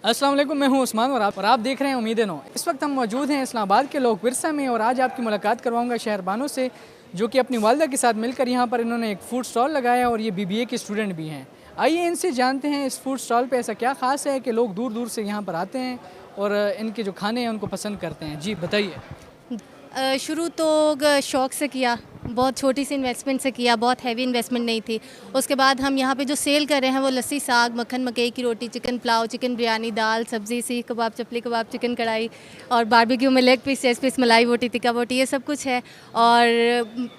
अस्सलाम वालेकुम, मैं हूं उस्मान और आप देख रहे हैं उम्मीदें नो। इस वक्त हम मौजूद हैं इस्लामाबाद के लोक विरसा में और आज आपकी मुलाकात करवाऊंगा शहर बानो से, जो कि अपनी वालदा के साथ मिलकर यहाँ पर इन्होंने एक फ़ूड स्टॉल लगाया और ये BBA के स्टूडेंट भी हैं। आइए इनसे जानते हैं इस फूड स्टॉल पे ऐसा क्या ख़ास है कि लोग दूर दूर से यहाँ पर आते हैं और इनके जो खाने हैं उनको पसंद करते हैं। जी बताइए। शुरू तो शौक़ से किया, बहुत छोटी सी इन्वेस्टमेंट से किया, बहुत हैवी इन्वेस्टमेंट नहीं थी। उसके बाद हम यहाँ पे जो सेल कर रहे हैं वो लस्सी, साग, मक्खन, मकई की रोटी, चिकन पुलाव, चिकन बिरयानी, दाल, सब्ज़ी, सीख कबाब, चपली कबाब, चिकन कढ़ाई और बारबेक्यू में लेग पीस, चेस्ट पीस, मलाई बोटी, टिक्का बोटी, ये सब कुछ है। और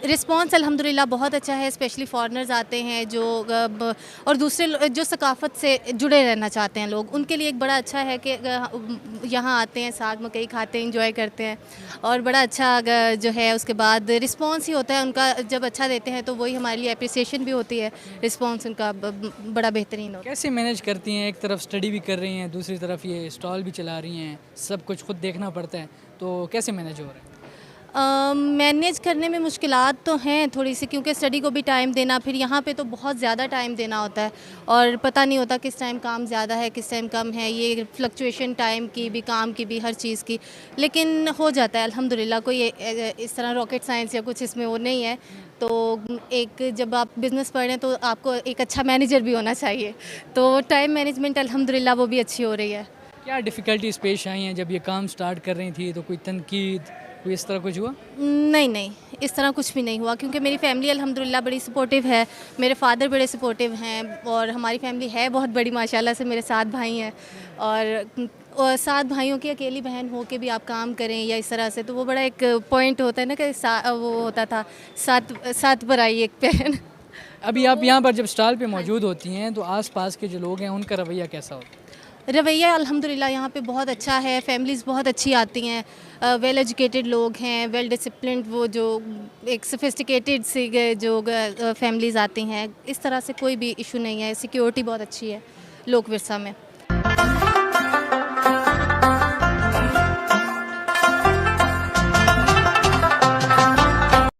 रिस्पॉन्स अल्हम्दुलिल्लाह बहुत अच्छा है। स्पेशली फॉरेनर्स आते हैं जो और दूसरे जो सकाफ़त से जुड़े रहना चाहते हैं लोग, उनके लिए एक बड़ा अच्छा है कि यहाँ आते हैं, साग मकई खाते हैं, इंजॉय करते हैं और बड़ा अच्छा जो है उसके बाद रिस्पॉन्स ही होता है उनका। जब अच्छा देते हैं तो वही हमारे लिए अप्रिसिएशन भी होती है। रिस्पॉन्स उनका बड़ा बेहतरीन होता है। कैसे मैनेज करती हैं? एक तरफ स्टडी भी कर रही हैं, दूसरी तरफ ये स्टॉल भी चला रही हैं, सब कुछ खुद देखना पड़ता है, तो कैसे मैनेज हो रहा है? मैनेज करने में मुश्किलात तो हैं थोड़ी सी, क्योंकि स्टडी को भी टाइम देना, फिर यहाँ पे तो बहुत ज़्यादा टाइम देना होता है और पता नहीं होता किस टाइम काम ज़्यादा है किस टाइम कम है, ये फ्लक्चुएशन टाइम की भी, काम की भी, हर चीज़ की। लेकिन हो जाता है अल्हम्दुलिल्लाह। कोई इस तरह रॉकेट साइंस या कुछ इसमें वो नहीं है। तो एक जब आप बिज़नेस पढ़ रहे हैं तो आपको एक अच्छा मैनेजर भी होना चाहिए, तो टाइम मैनेजमेंट अल्हम्दुलिल्लाह वो भी अच्छी हो रही है। क्या डिफ़िकल्टीज़ पेश आई हैं जब ये काम स्टार्ट कर रही थी? तो कोई तनकीद, कोई इस तरह कुछ हुआ? नहीं, इस तरह कुछ भी नहीं हुआ, क्योंकि मेरी फैमिली अल्हम्दुलिल्लाह बड़ी सपोर्टिव है। मेरे फादर बड़े सपोर्टिव हैं और हमारी फैमिली है बहुत बड़ी माशाल्लाह से। मेरे 7 भाई हैं और 7 भाइयों की अकेली बहन हो के भी आप काम करें या इस तरह से, तो वो बड़ा एक पॉइंट होता है ना कि वो होता था 7 भाई एक बहन। अभी आप यहाँ पर जब स्टॉल पे मौजूद होती हैं तो आस-पास के जो लोग हैं उनका रवैया कैसा होता है? रवैया अल्हम्दुलिल्लाह यहाँ पे बहुत अच्छा है। फैमिलीज़ बहुत अच्छी आती हैं, वेल एजुकेटेड लोग हैं, वेल डिसिप्लिन्ड, वो जो एक सोफिस्टिकेटेड सी जो फैमिलीज़ आती हैं, इस तरह से कोई भी इशू नहीं है। सिक्योरिटी बहुत अच्छी है लोक विरसा में।